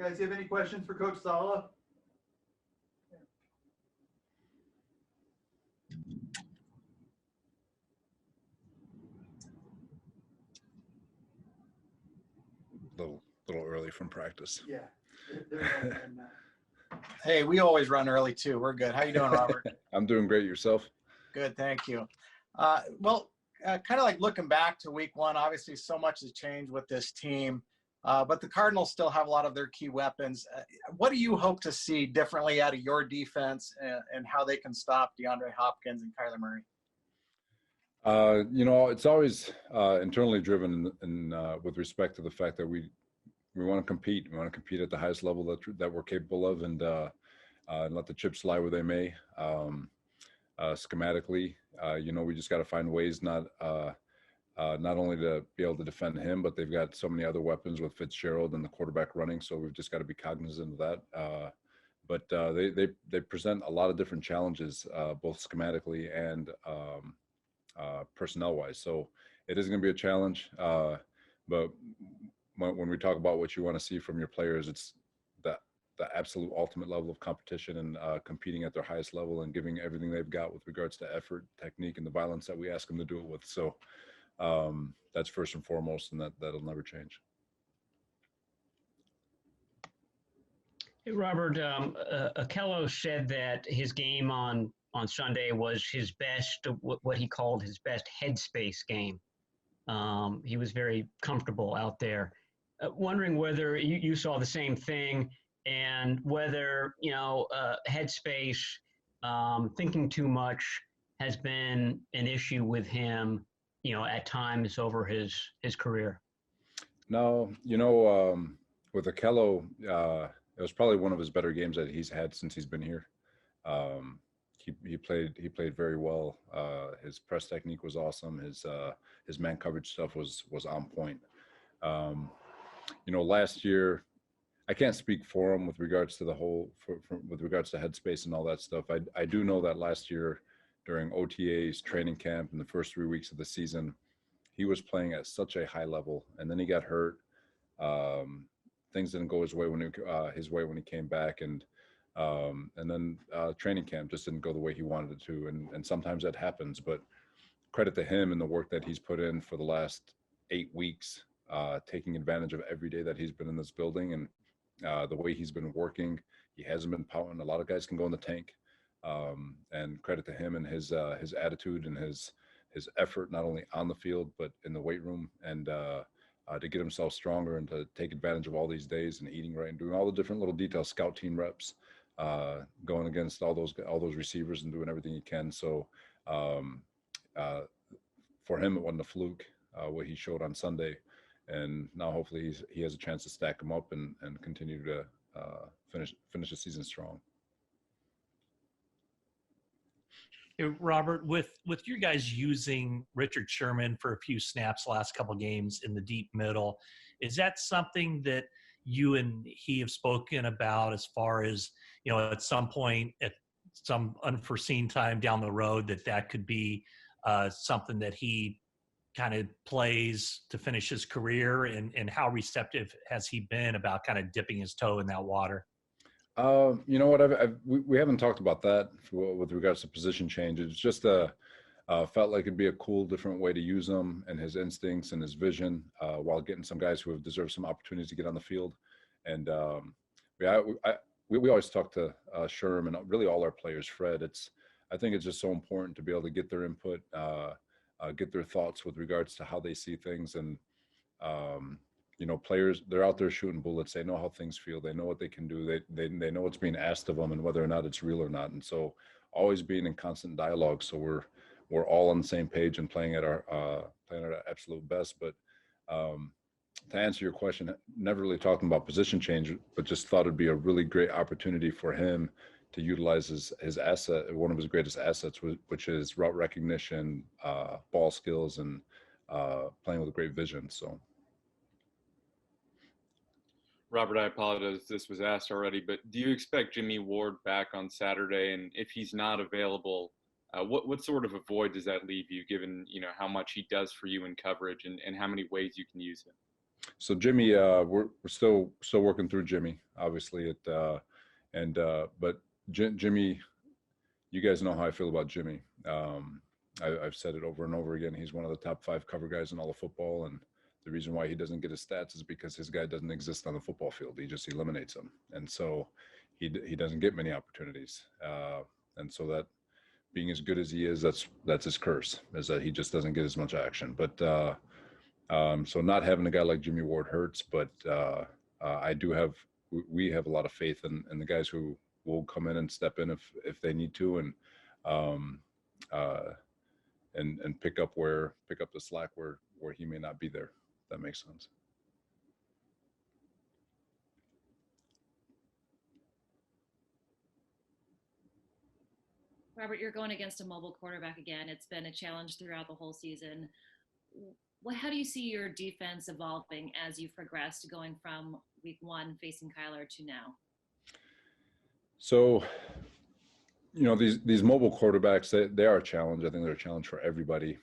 Guys, you have any questions for Coach Saleh? Little early from practice. Yeah. They're Hey, we always run early too. We're good. How you doing, Robert? I'm doing great. Yourself? Good, thank you. Kind of like looking back to week one, obviously so much has changed with this team, but the Cardinals still have a lot of their key weapons. What do you hope to see differently out of your defense and how they can stop DeAndre Hopkins and Kyler Murray? It's always internally driven with respect to the fact that we want to compete. We want to compete at the highest level that we're capable of, and let the chips lie where they may. Schematically, we just got to find ways not only to be able to defend him, but they've got so many other weapons with Fitzgerald and the quarterback running. So we've just got to be cognizant of that. But they present a lot of different challenges, both schematically and personnel-wise. So it is going to be a challenge. But when we talk about what you want to see from your players, it's the absolute ultimate level of competition and competing at their highest level and giving everything they've got with regards to effort, technique, and the violence that we ask them to do it with. So that's first and foremost, and that'll never change. Hey, Robert, Akello said that his game on Sunday was his best, what he called his best headspace game. He was very comfortable out there. Wondering whether you saw the same thing, and whether, headspace, thinking too much has been an issue with him, at times over his career. No, with Akello, it was probably one of his better games that he's had since he's been here. He played very well. His press technique was awesome. His man coverage stuff was on point. Last year, I can't speak for him with regards to with regards to headspace and all that stuff. I do know that last year during OTAs, training camp, and the first 3 weeks of the season, he was playing at such a high level, and then he got hurt. Things didn't go his way when he came back, and then training camp just didn't go the way he wanted it to, and sometimes that happens. But credit to him and the work that he's put in for the last 8 weeks, taking advantage of every day that he's been in this building, and the way he's been working. He hasn't been pouting. A lot of guys can go in the tank, and credit to him and his attitude and his effort, not only on the field but in the weight room, and to get himself stronger and to take advantage of all these days and eating right and doing all the different little details, scout team reps, going against all those receivers and doing everything he can. So for him, it wasn't a fluke what he showed on Sunday, and now hopefully he has a chance to stack them up and continue to finish the season strong. Hey, Robert, with you guys using Richard Sherman for a few snaps last couple games in the deep middle, is that something that you and he have spoken about as far as, at some point, at some unforeseen time down the road, that could be something that he kind of plays to finish his career, and how receptive has he been about kind of dipping his toe in that water? You know what? We haven't talked about that with regards to position change. It's just felt like it'd be a cool, different way to use him and his instincts and his vision, while getting some guys who have deserved some opportunities to get on the field. And we always talk to Sherm and really all our players. Fred, I think it's just so important to be able to get their input, get their thoughts with regards to how they see things. And players, they're out there shooting bullets. They know how things feel. They know what they can do. They know what's being asked of them and whether or not it's real or not. And so always being in constant dialogue. So we're all on the same page and playing at our absolute best. But to answer your question, never really talking about position change, but just thought it'd be a really great opportunity for him to utilize his asset, one of his greatest assets, which is route recognition, ball skills, and playing with a great vision. So. Robert, I apologize if this was asked already, but do you expect Jimmie Ward back on Saturday? And if he's not available, what sort of a void does that leave you, given how much he does for you in coverage and how many ways you can use him? So Jimmie, we're still working through Jimmie, obviously. But Jimmie, you guys know how I feel about Jimmie. I've said it over and over again. He's one of the top 5 cover guys in all of football, and the reason why he doesn't get his stats is because his guy doesn't exist on the football field. He just eliminates them, and so he doesn't get many opportunities. And so that, being as good as he is, that's his curse, is that he just doesn't get as much action. But so not having a guy like Jimmie Ward hurts, but we have a lot of faith in the guys who will come in and step in if they need to, and pick up the slack where he may not be there. If that makes sense. Robert, you're going against a mobile quarterback again. It's been a challenge throughout the whole season. How do you see your defense evolving as you progress, going from week 1 facing Kyler to now? So, these mobile quarterbacks, they are a challenge. I think they're a challenge for everybody.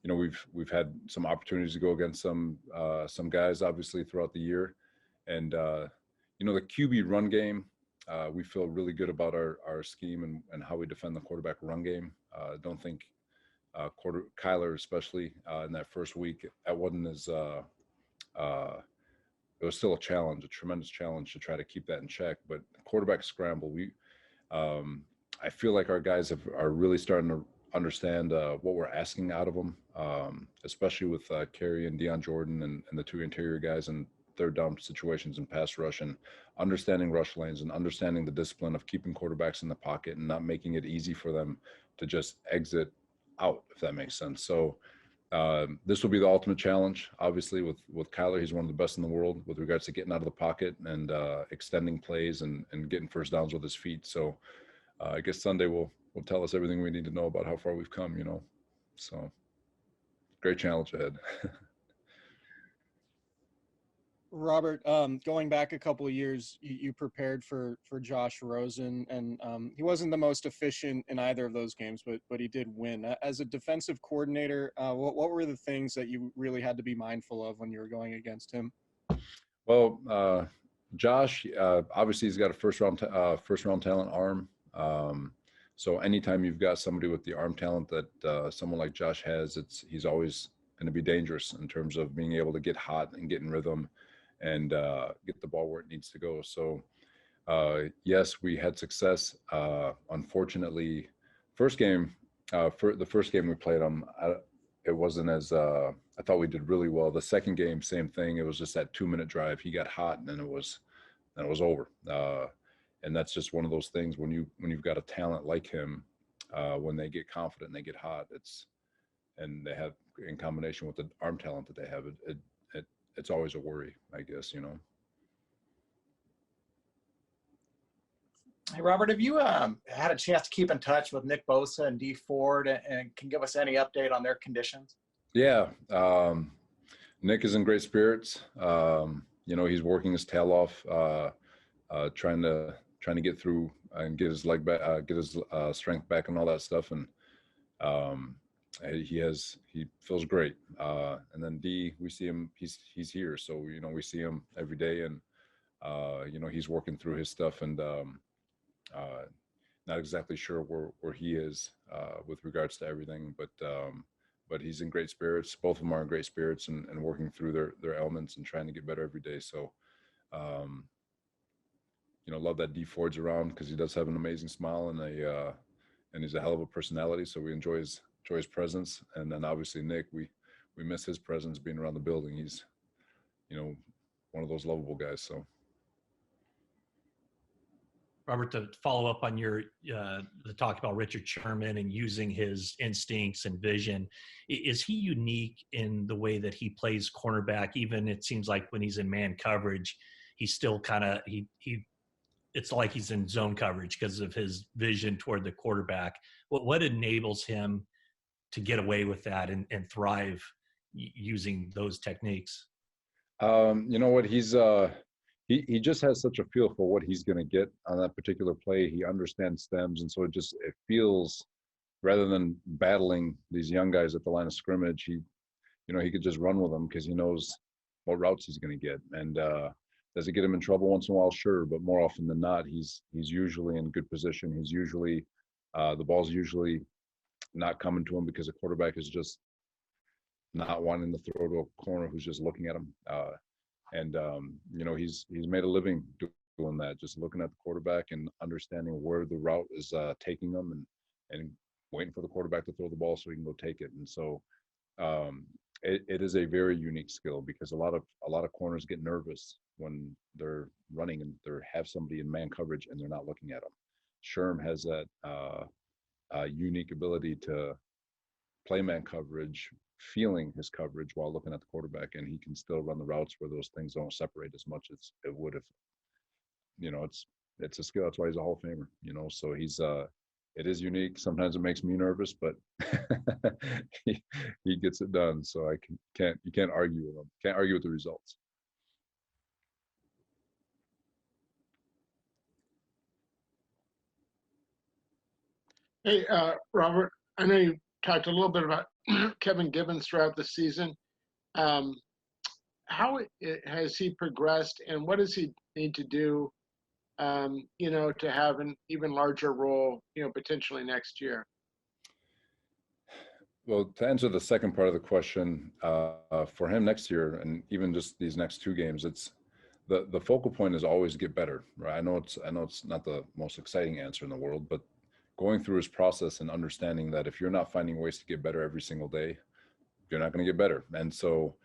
We've had some opportunities to go against some guys, obviously, throughout the year, and the QB run game. We feel really good about our scheme and how we defend the quarterback run game. I don't think Kyler, especially in that first week, that wasn't as it was still a challenge, a tremendous challenge to try to keep that in check. But quarterback scramble, I feel like our guys are really starting to understand what we're asking out of them, especially with Kerry and Deion Jordan and the 2 interior guys in third down situations and pass rush, and understanding rush lanes and understanding the discipline of keeping quarterbacks in the pocket and not making it easy for them to just exit out, if that makes sense. So this will be the ultimate challenge. Obviously, with Kyler, he's one of the best in the world with regards to getting out of the pocket and extending plays and getting first downs with his feet. So I guess Sunday will tell us everything we need to know about how far we've come. So great challenge ahead. Robert, going back a couple of years, you prepared for Josh Rosen, and he wasn't the most efficient in either of those games, but he did win. As a defensive coordinator, what were the things that you really had to be mindful of when you were going against him? Well, Josh, obviously he's got a first round talent arm. So anytime you've got somebody with the arm talent that someone like Josh has, he's always going to be dangerous in terms of being able to get hot and get in rhythm and get the ball where it needs to go. So yes, we had success. Unfortunately, the first game we played him, it wasn't as I thought we did really well. The second game, same thing. It was just that 2-minute drive. He got hot, and then it was over. And that's just one of those things when you've got a talent like him, when they get confident and they get hot, and they have, in combination with the arm talent that they have, it's always a worry, I guess. Hey, Robert, have you had a chance to keep in touch with Nick Bosa and Dee Ford, and can give us any update on their conditions? Yeah, Nick is in great spirits. He's working his tail off, trying to get through and get his leg back, get his strength back, and all that stuff. And he feels great. And then D, we see him. He's here, so we see him every day, and he's working through his stuff, and not exactly sure where he is with regards to everything, but he's in great spirits. Both of them are in great spirits and working through their elements and trying to get better every day. So, love that D Ford's around, because he does have an amazing smile and he's a hell of a personality. So we enjoy his presence. And then obviously Nick, we miss his presence being around the building. He's, one of those lovable guys. So. Robert, to follow up on your the talk about Richard Sherman and using his instincts and vision, is he unique in the way that he plays cornerback? Even it seems like when he's in man coverage, he's still kind of it's like he's in zone coverage because of his vision toward the quarterback. What enables him to get away with that and thrive using those techniques? You know what, he just has such a feel for what he's going to get on that particular play. He understands stems, and so it feels, rather than battling these young guys at the line of scrimmage, he could just run with them, because he knows what routes he's going to get. And does it get him in trouble once in a while? Sure, but more often than not, he's usually in good position. He's usually the ball's usually not coming to him because the quarterback is just not wanting to throw to a corner who's just looking at him. He's made a living doing that, just looking at the quarterback and understanding where the route is taking them, and waiting for the quarterback to throw the ball so he can go take it. And so it is a very unique skill, because a lot of corners get nervous when they're running and they have somebody in man coverage and they're not looking at them. Sherm has that unique ability to play man coverage, feeling his coverage while looking at the quarterback, and he can still run the routes where those things don't separate as much as it would if, it's a skill. That's why he's a Hall of Famer, so he's it is unique. Sometimes it makes me nervous, but he gets it done. So you can't argue with him. Can't argue with the results. Hey, Robert, I know you talked a little bit about Kevin Gibbons throughout the season. How has he progressed, and what does he need to do, to have an even larger role, potentially next year? Well, to answer the second part of the question, for him next year, and even just these next two games, it's the focal point is always get better, right? I know it's not the most exciting answer in the world, but going through his process and understanding that if you're not finding ways to get better every single day, you're not going to get better. And so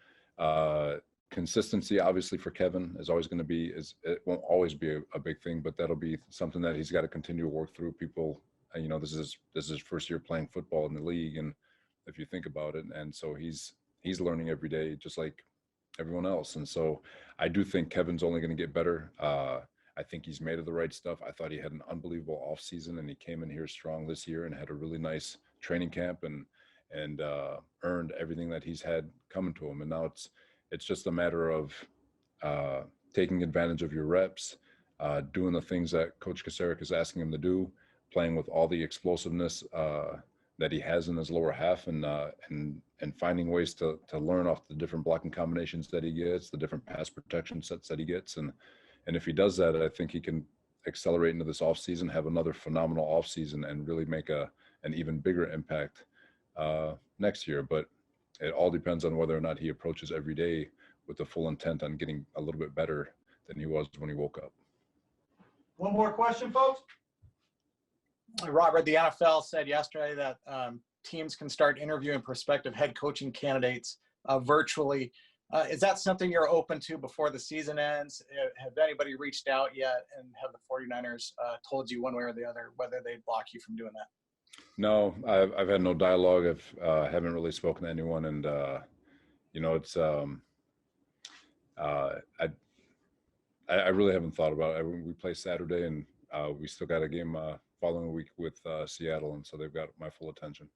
consistency, obviously, for Kevin is always going to be, it won't always be a big thing, but that'll be something that he's got to continue to work through. People, this is his first year playing football in the league, and if you think about it, and so he's learning every day, just like everyone else. And so I do think Kevin's only going to get better. I think he's made of the right stuff. I thought he had an unbelievable offseason, and he came in here strong this year and had a really nice training camp and earned everything that he's had coming to him. And now it's just a matter of taking advantage of your reps, doing the things that Coach Kasarik is asking him to do, playing with all the explosiveness that he has in his lower half, and finding ways to learn off the different blocking combinations that he gets, the different pass protection sets that he gets. And if he does that, I think he can accelerate into this offseason, have another phenomenal offseason, and really make an even bigger impact next year. But it all depends on whether or not he approaches every day with the full intent on getting a little bit better than he was when he woke up. One more question, folks. Robert, the NFL said yesterday that teams can start interviewing prospective head coaching candidates virtually. Is that something you're open to before the season ends? Have anybody reached out yet, and have the 49ers told you one way or the other whether they'd block you from doing that? No, I've had no dialogue. I haven't really spoken to anyone, and it's I really haven't thought about it. We play Saturday, and we still got a game following week with Seattle, and so they've got my full attention.